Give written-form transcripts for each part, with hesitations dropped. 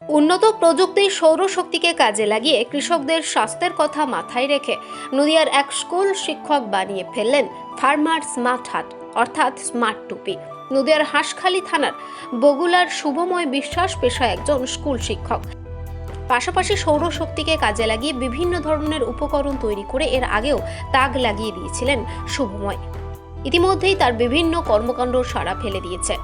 উন্নত প্রযুক্তির সৌরশক্তিকে কাজে লাগিয়ে কৃষকদের স্বাস্থ্যের কথা মাথায় রেখে নদিয়ার এক স্কুল শিক্ষক বানিয়ে ফেললেন ফার্মার স্মার্ট হাট অর্থাৎ স্মার্ট টুপি। নদিয়ার হাঁসখালী থানার বগুলার শুভময় বিশ্বাস পেশায় একজন স্কুল শিক্ষক, পাশাপাশি সৌরশক্তিকে কাজে লাগিয়ে বিভিন্ন ধরনের উপকরণ তৈরি করে এর আগেও তাক লাগিয়ে দিয়েছিলেন শুভময়। ইতিমধ্যেই তার বিভিন্ন কর্মকাণ্ড সাড়া ফেলে দিয়েছে।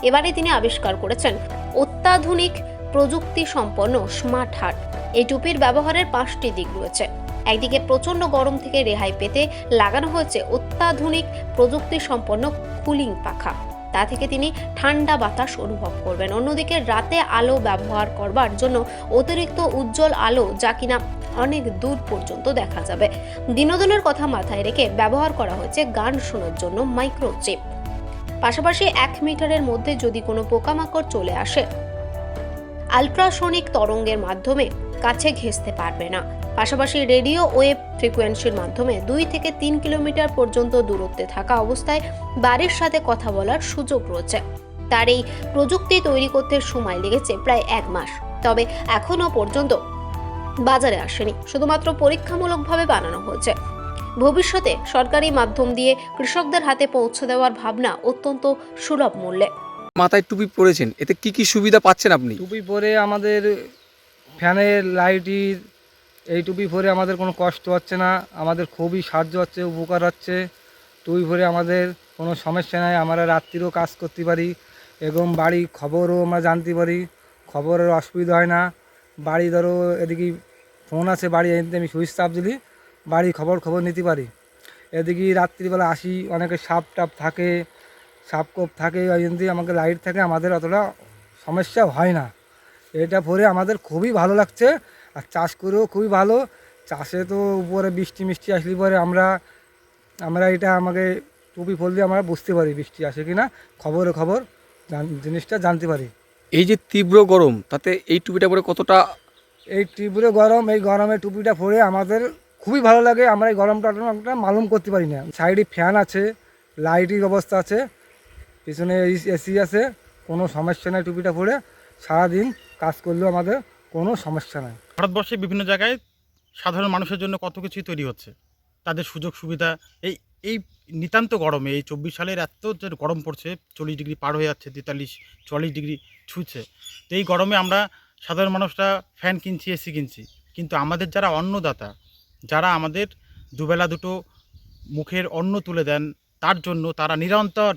এবারে তিনি আবিষ্কার করেছেন অত্যাধুনিক প্রযুক্তি সম্পন্ন স্মার্ট হাট। এই টুপির ব্যবহারের 5টি দিক রয়েছে। একদিকে প্রচন্ড গরম থেকে রেহাই পেতে লাগানো হয়েছে অত্যাধুনিক প্রযুক্তি সম্পন্ন কুলিং পাখা, তা থেকে তিনি ঠান্ডা বাতাস অনুভব করবেন। অন্যদিকে রাতে আলো ব্যবহার করবার জন্য অতিরিক্ত উজ্জ্বল আলো, যা কিনা অনেক দূর পর্যন্ত দেখা যাবে। বিনোদনের কথা মাথায় রেখে ব্যবহার করা হয়েছে গান শোনার জন্য মাইক্রোচিপ। পাশাপাশি 1 মিটারের মধ্যে যদি কোনো পোকামাকড় চলে আসে, আলট্রাসনিক তরঙ্গের মাধ্যমে কাছে ঘেঁষতে পারবে না। পাশাপাশি রেডিও ওয়েভ ফ্রিকোয়েন্সির মাধ্যমে 2 থেকে 3 কিলোমিটার পর্যন্ত দূরত্বে থাকা অবস্থায় বাড়ির সাথে কথা বলার সুযোগ রয়েছে। তার এই প্রযুক্তি তৈরি করতে সময় লেগেছে প্রায় 1 মাস, তবে এখনো পর্যন্ত বাজারে আসেনি, শুধুমাত্র পরীক্ষামূলকভাবে বানানো হয়েছে। ভবিষ্যতে সরকারি মাধ্যম দিয়ে কৃষকদের হাতে পৌঁছে দেওয়ার ভাবনা অত্যন্ত সুলভ মূল্যে। মাথায় টুপি পরেছেন, এতে কি কি সুবিধা পাচ্ছেন আপনি? টুপি পরে আমাদের ফ্যানের লাইটের এই টুপি পরে আমাদের কোনো কষ্ট হচ্ছে না, আমাদের খুবই সাহায্য হচ্ছে, উপকার হচ্ছে। টুপি পরে আমাদের কোনো সমস্যা নাই, আমরা রাত্রিরও কাজ করতে পারি এবং বাড়ি খবরও আমরা জানতে পারি, খবরের অসুবিধা হয় না। বাড়ি ধরো এদিকে ফোন আছে, বাড়ি এদিকে আমি সুইচ চাপ দিলি বাড়ি খবর নিতে পারি। এদিকে রাত্রিবেলা আসি, অনেকে সাপ টাপ থাকে, সাপকোপ থাকে, ওই জন্য আমাকে লাইট থাকে, আমাদের অতটা সমস্যা হয় না। এটা পরে আমাদের খুবই ভালো লাগছে, আর চাষ করেও খুবই ভালো। চাষে তো উপরে বৃষ্টি মিষ্টি আসলে পরে আমরা এটা আমাকে টুপি পরলে আমরা বুঝতে পারি বৃষ্টি আসে কি না, খবর জিনিসটা জানতে পারি। এই যে তীব্র গরম, তাতে এই টুপিটা পরে কতটা? এই তীব্র গরম, এই গরমে টুপিটা পরে আমাদের খুবই ভালো লাগে। আমরা এই গরমটা মালুম করতে পারি না। সাইডে ফ্যান আছে, লাইটের ব্যবস্থা আছে, পিছনে এসি আছে, কোনো সমস্যা নেই। টুপিটা পরে সারাদিন কাজ করলেও আমাদের কোনো সমস্যা নাই। ভারতবর্ষে বিভিন্ন জায়গায় সাধারণ মানুষের জন্য কত কিছুই তৈরি হচ্ছে, তাদের সুযোগ সুবিধা। এই এই নিতান্ত গরমে, এই 24 সালের এত যে গরম পড়ছে, 40 ডিগ্রি পার হয়ে যাচ্ছে, 43-44 ডিগ্রি ছুঁচ্ছে। তো এই গরমে আমরা সাধারণ মানুষরা ফ্যান কিনছি, এসি কিনছি, কিন্তু আমাদের যারা অন্নদাতা, যারা আমাদের দুবেলা দুটো মুখের অন্ন তুলে দেন, তার জন্য তারা নিরন্তর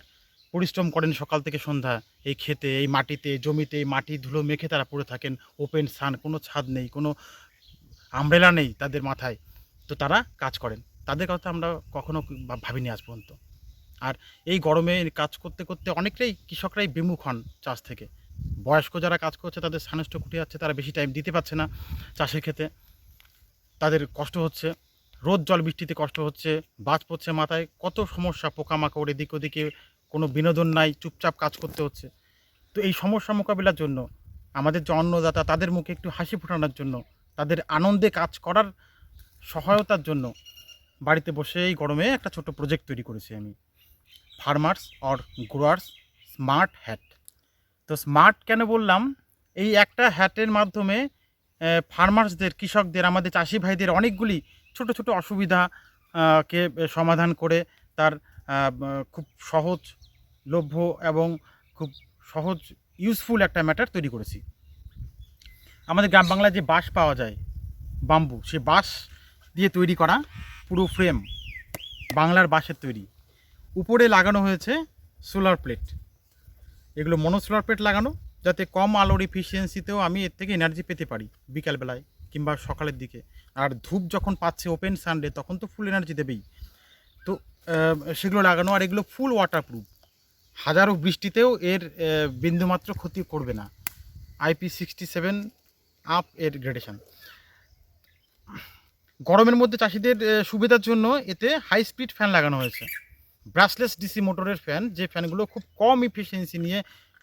পরিশ্রম করেন সকাল থেকে সন্ধ্যা। এই ক্ষেতে, এই মাটিতে, জমিতে এই মাটি ধুলো মেখে তারা পড়ে থাকেন। ওপেন সান, কোনো ছাদ নেই, কোনো আমব্রেলা নেই তাদের মাথায়, তো তারা কাজ করেন। তাদের কথা আমরা কখনো ভাবিনি আজ পর্যন্ত। আর এই গরমে কাজ করতে করতে অনেকটাই কৃষকরাই বিমুখ হন চাষ থেকে। বয়স্ক যারা কাজ করছে তাদের সানস্ট্রোক উঠে যাচ্ছে, তারা বেশি টাইম দিতে পারছে না চাষের ক্ষেতে, তাদের কষ্ট হচ্ছে। রোদ জল বৃষ্টিতে কষ্ট হচ্ছে, বাজ পড়ছে মাথায়, কত সমস্যা, পোকামাকড়, এদিক ওদিকে কোনো বিনোদন নাই, চুপচাপ কাজ করতে হচ্ছে। তো এই সমস্যা মোকাবিলার জন্য আমাদের যে অন্নদাতা, তাদের মুখে একটু হাসি ফোটানোর জন্য, তাদের আনন্দে কাজ করার সহায়তার জন্য বাড়িতে বসে এই গরমে একটা ছোট প্রজেক্ট তৈরি করেছি আমি, farmers or growers smart hat. তো স্মার্ট কেন বললাম, এই একটা হ্যাটের মাধ্যমে ফার্মার্সদের, কৃষকদের, আমাদের চাষি ভাইদের অনেকগুলি ছোট ছোট অসুবিধা কে সমাধান করে তার খুব সহজলভ্য এবং খুব সহজ ইউজফুল একটা ম্যাটার তৈরি করেছি। আমাদের গ্রাম বাংলায় যে বাঁশ পাওয়া যায়, বাম্বু, সে বাঁশ দিয়ে তৈরি করা পুরো ফ্রেম, বাংলার বাঁশের তৈরি। উপরে লাগানো হয়েছে সোলার প্লেট। এগুলো সোলার প্লেট লাগানো, যাতে কম আলোর এফিসিয়েন্সিতেও আমি এর থেকে এনার্জি পেতে পারি বিকালবেলায় কিংবা সকালের দিকে। আর ধূপ যখন পাচ্ছে ওপেন সানডে, তখন তো ফুল এনার্জি দেবেই। তো সেগুলো লাগানো, আর এগুলো ফুল ওয়াটারপ্রুফ, হাজারো বৃষ্টিতেও এর বিন্দুমাত্র ক্ষতি করবে না। IP67 আপ এর গ্রেডেশন। গরমের মধ্যে চাষিদের সুবিধার জন্য এতে হাই স্পিড ফ্যান লাগানো হয়েছে, ব্রাশলেস ডিসি মোটরের ফ্যান, যে ফ্যানগুলো খুব কম এফিসিয়েন্সি নিয়ে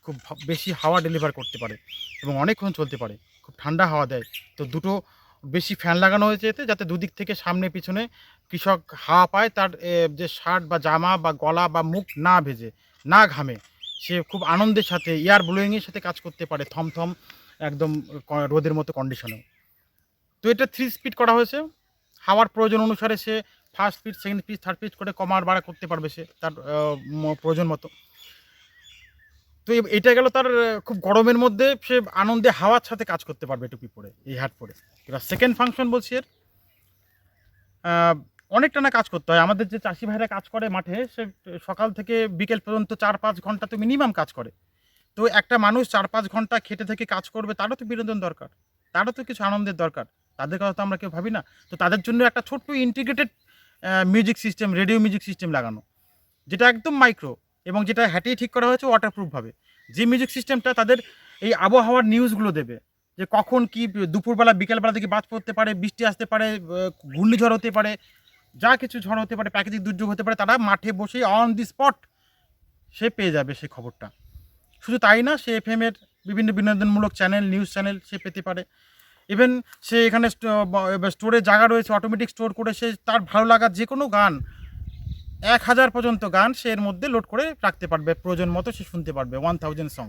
খুব বেশি হাওয়া ডেলিভার করতে পারে এবং অনেকক্ষণ চলতে পারে, খুব ঠান্ডা হাওয়া দেয়। তো দুটো বেশি ফ্যান লাগানো হয়েছে এতে, যাতে দুদিক থেকে সামনে পিছনে কৃষক হাওয়া পায়, তার যে শার্ট বা জামা বা গলা বা মুখ না ভেজে, না ঘামে, সে খুব আনন্দের সাথে এয়ার ব্লোয়িংয়ের সাথে কাজ করতে পারে, থমথম একদম রোদের মতো কন্ডিশনেও। তো এটা 3 স্পিড করা হয়েছে। হাওয়ার প্রয়োজন অনুসারে সে first speed, second speed, third speed করে কমার বাড়া করতে পারবে সে তার প্রয়োজন মতো। তো এটা গেল তার খুব গরমের মধ্যে সে আনন্দে হাওয়ার সাথে কাজ করতে পারবে টুপি পরে, এই হ্যাট পরে। এবার সেকেন্ড ফাংশন বলছি এর, অনেকটা না কাজ করতে হয়। আমাদের যে চাষি ভাইরা কাজ করে মাঠে, সে সকাল থেকে বিকেল পর্যন্ত 4-5 ঘন্টা তো মিনিমাম কাজ করে। তো একটা মানুষ 4-5 ঘন্টা খেটে থেকে কাজ করবে, তারও তো বিনোদন দরকার, তারও তো কিছু আনন্দের দরকার। তাদের কথা তো আমরা কেউ ভাবি না। তো তাদের জন্য একটা ছোট্ট integrated music system, radio music system লাগানো, যেটা একদম মাইক্রো এবং যেটা হ্যাটেই ঠিক করা হয়েছে ওয়াটারপ্রুফভাবে। যে মিউজিক সিস্টেমটা তাদের এই আবহাওয়ার নিউজগুলো দেবে, যে কখন কি দুপুরবেলা বিকেলবেলা থেকে বাজ পড়তে পারে, বৃষ্টি আসতে পারে, ঘূর্ণিঝড় হতে পারে, যা কিছু ঝড় হতে পারে, প্রাকৃতিক দুর্যোগ হতে পারে, তারা মাঠে বসেই অন দি স্পট সে পেয়ে যাবে সেই খবরটা। শুধু তাই না, সে এফএমের বিভিন্ন বিনোদনমূলক চ্যানেল, নিউজ চ্যানেল সে পেতে পারে। ইভেন সে এখানে স্টোরে জায়গা রয়েছে, অটোমেটিক স্টোর করে সে তার ভালো লাগা যে কোনো গান, 1000 পর্যন্ত গান সে এর মধ্যে লোড করে রাখতে পারবে, প্রয়োজন মতো সে শুনতে পারবে। 1000 সং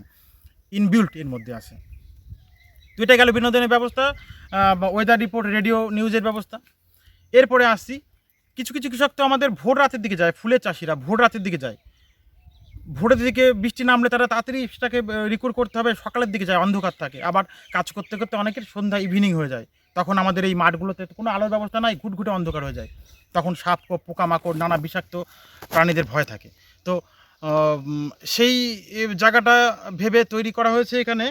ইনবিল্ট এর মধ্যে আছে। তো এটা গেল বিনোদনের ব্যবস্থা, ওয়েদার রিপোর্ট, রেডিও নিউজের ব্যবস্থা। এরপরে আসছি, কিছু কিছু কৃষক তো আমাদের ভোর রাতের দিকে যায়, ফুলের চাষিরা ভোর রাতের দিকে যায়। ভোরের দিকে বৃষ্টি নামলে তারা তাড়াতাড়ি সেটাকে রিকোড করতে হবে, সকালের দিকে যায়, অন্ধকার থাকে। আবার কাজ করতে করতে অনেকের সন্ধ্যা ইভিনিং হয়ে যায়, তখন আমাদের এই মাঠগুলোতে কোনো আলোর ব্যবস্থা নাই, ঘুটঘুটে অন্ধকার হয়ে যায়। তখন সাপ, পোকামাকড়, নানা বিষাক্ত প্রাণীদের ভয় থাকে। তো সেই জায়গাটা ভেবে তৈরি করা হয়েছে এখানে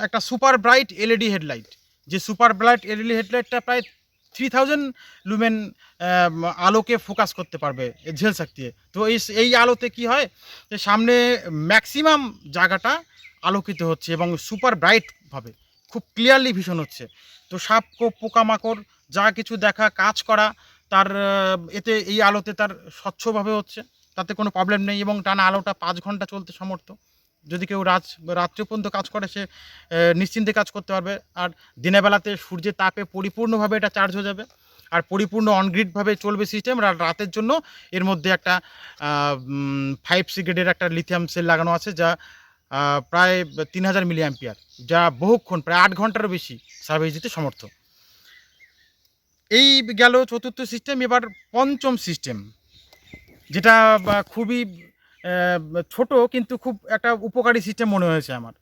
একটা সুপার ব্রাইট এলইডি হেডলাইট। যে সুপার ব্রাইট এলইডি হেডলাইটটা প্রায় 3000 লুমেন আলোকে ফোকাস করতে পারবে ঝেল শক্তি। তো এই আলোতে কি হয়, যে সামনে ম্যাক্সিমাম জায়গাটা আলোকিত হচ্ছে এবং সুপার ব্রাইটভাবে খুব ক্লিয়ারলি ভিশন হচ্ছে। তো সাপ, পোকামাকড় যা কিছু দেখা, কাজ করা, তার এতে এই আলোতে তার স্বচ্ছভাবে হচ্ছে, তাতে কোনো প্রবলেম নেই। এবং টানা আলোটা 5 ঘন্টা চলতে সমর্থ। যদি কেউ রাত্রে পর্যন্ত কাজ করে, সে নিশ্চিন্তে কাজ করতে পারবে। আর দিনের বেলাতে সূর্যের তাপে পরিপূর্ণভাবে এটা চার্জ হয়ে যাবে, আর পরিপূর্ণ অনগ্রিডভাবে চলবে সিস্টেম। আর রাতের জন্য এর মধ্যে একটা 5C গ্রেডের একটা লিথিয়াম সেল লাগানো আছে, যা প্রায় 3000 মিলি অ্যাম্পিয়ার, যা বহুক্ষণ প্রায় 8 ঘন্টারও বেশি সার্ভিস দিতে সমর্থ। এই গেল চতুর্থ সিস্টেম। এবার পঞ্চম সিস্টেম, যেটা খুবই ছোট কিন্তু খুব একটা উপকারী সিস্টেম মনে হয়েছে আমার।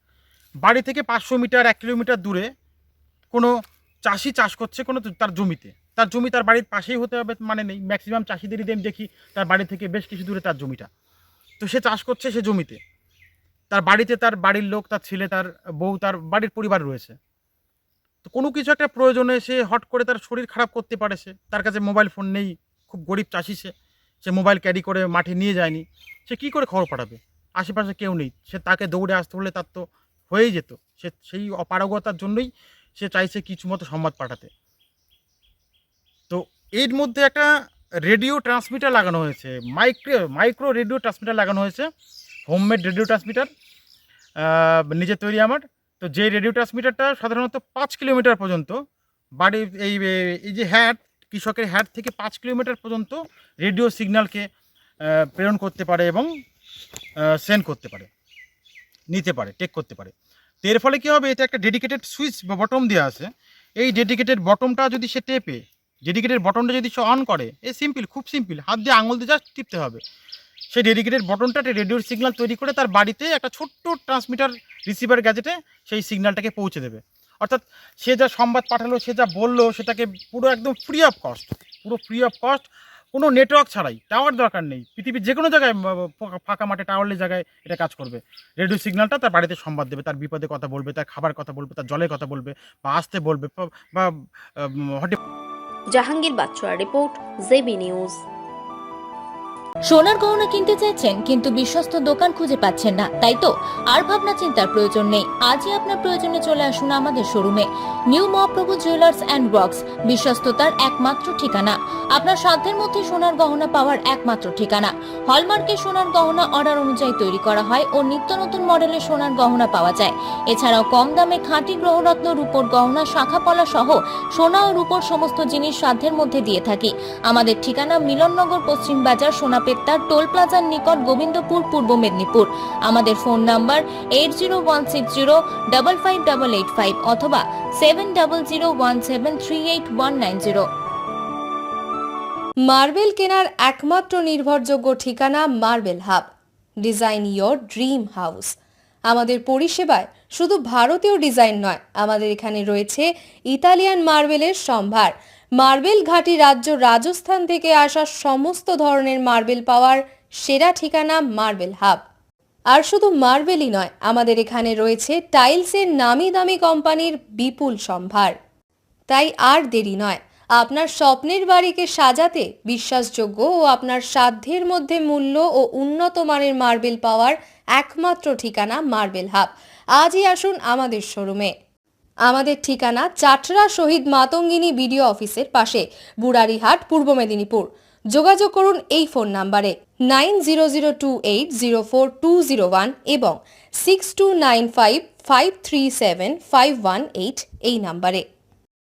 বাড়ি থেকে 500 মিটার 1 কিলোমিটার দূরে কোনো চাষি চাষ করছে কোনো তার জমিতে, তার জমি তার বাড়ির পাশেই হতে হবে মানে নেই। ম্যাক্সিমাম চাষিদেরই আমি দেখি তার বাড়ি থেকে বেশ কিছু দূরে তার জমিটা। তো সে চাষ করছে সে জমিতে, তার বাড়িতে তার বাড়ির লোক, তার ছেলে, তার বউ, তার বাড়ির পরিবার রয়েছে। তো কোনো কিছু একটা প্রয়োজনে সে হট করে তার শরীর খারাপ করতে পারে, সে তার কাছে মোবাইল ফোন নেই, খুব গরিব চাষি, সে মোবাইল ক্যারি করে মাঠে নিয়ে যায়নি, সে কী করে খবর পাঠাবে? আশেপাশে কেউ নেই, সে তাকে দৌড়ে আসতে হলে তার তো হয়েই যেত। সে সেই অপারগতার জন্যই সে চাইছে কিছু মতো সংবাদ পাঠাতে। তো এর মধ্যে একটা রেডিও ট্রান্সমিটার লাগানো হয়েছে, মাইক্রো রেডিও ট্রান্সমিটার লাগানো হয়েছে, হোমমেড রেডিও ট্রান্সমিটার, নিজে তৈরি আমার। তো যে রেডিও ট্রান্সমিটারটা সাধারণত 5 কিলোমিটার পর্যন্ত বাড়ির এই যে হ্যাট, কৃষকের হ্যাট থেকে 5 কিলোমিটার পর্যন্ত রেডিও সিগন্যালকে প্রেরণ করতে পারে এবং সেন্ড করতে পারে, নিতে পারে, টেক করতে পারে। তো এর ফলে কী হবে, এতে একটা ডেডিকেটেড সুইচ বা বটম দেওয়া আছে। এই ডেডিকেটেড বটমটা যদি সে টেপে, ডেডিকেটেড বটনটা যদি সে অন করে, সিম্পল, খুব সিম্পল, হাত দিয়ে আঙুল দিয়ে জাস্ট টিপতে হবে। সেই ডেডিকেটেড বটনটা রেডিওর সিগন্যাল তৈরি করে তার বাড়িতে একটা ছোট্ট ট্রান্সমিটার রিসিভার গ্যাজেটে সেই সিগন্যালটাকে পৌঁছে দেবে। অর্থাৎ সে যা সংবাদ পাঠালো, সে যা বললো, সেটাকে পুরো একদম ফ্রি অফ কস্ট, কোনো নেটওয়ার্ক ছাড়াই, টাওয়ার দরকার নেই, পৃথিবীর যে কোনো জায়গায় ফাঁকা মাঠে টাওয়ারের জায়গায় এটা কাজ করবে। রেডিও সিগন্যালটা তার বাড়িতে সংবাদ দেবে, তার বিপদে কথা বলবে, তার খাবার কথা বলবে, তার জলের কথা বলবে, বা আসতে বলবে, বা জাহাঙ্গীর বাচ্চুয়ার রিপোর্ট, জেবি নিউজ। সোনার গহনা কিনতে চাইছেন কিন্তু বিশ্বস্ত দোকান খুঁজে পাচ্ছেন না, তাই তো আর ভাবনা চিন্তার প্রয়োজন নেই। আজই আপনার প্রয়োজনে চলে আসুন আমাদের শোরুমে। New Mahaprabhu jewellers and works, বিশ্বস্ততার একমাত্র ঠিকানা, আপনার সাধ্যের মধ্যে সোনার গহনা পাওয়ার একমাত্র ঠিকানা। হলমার্কের সোনার গহনা অর্ডার অনুযায়ী তৈরি করা হয় ও নিত্য নতুন মডেলের সোনার গহনা পাওয়া যায়। এছাড়াও কম দামে খাঁটি গ্রহরত্ন, রূপোর গহনা, শাখাপলা সহ সোনা ও রূপোর সমস্ত জিনিস সাধ্যের মধ্যে দিয়ে থাকি। আমাদের ঠিকানা মিলননগর, পশ্চিম বাজার, সোনা বরপেট্টা টোল প্লাজার নিকট গোবিন্দপুর, পূর্ব মেদিনীপুর। আমাদের ফোন নাম্বার 8016055885 অথবা 7001738190। মার্বেল কেনার একমাত্র নির্ভরযোগ্য ঠিকানা marble hub. Design your dream house. আমাদের পরিষেবায় শুধু ভারতীয় ডিজাইন নয়, আমাদের এখানে রয়েছে ইতালিয়ান মার্বেলের সম্ভার। মার্বেল ঘাঁটি রাজ্য রাজস্থান থেকে আসা সমস্ত ধরনের মার্বেল পাওয়ার সেরা ঠিকানা মার্বেল হাব। আর শুধু মার্বেলই নয়, আমাদের এখানে রয়েছে টাইলসের নামি দামি কোম্পানির বিপুল সম্ভার। তাই আর দেরি নয়, আপনার স্বপ্নের বাড়িকে সাজাতে বিশ্বাসযোগ্য ও আপনার সাধ্যের মধ্যে মূল্য ও উন্নত মানের মার্বেল পাওয়ার একমাত্র ঠিকানা মার্বেল হাব। আজই আসুন আমাদের শোরুমে। আমাদের ঠিকানা চাটরা শহীদ মাতঙ্গিনী বিডিও অফিসের পাশে, বুড়ারিহাট, পূর্ব মেদিনীপুর। যোগাযোগ করুন এই ফোন নাম্বারে 9002804201 এবং 6295537518 এই নাম্বারে।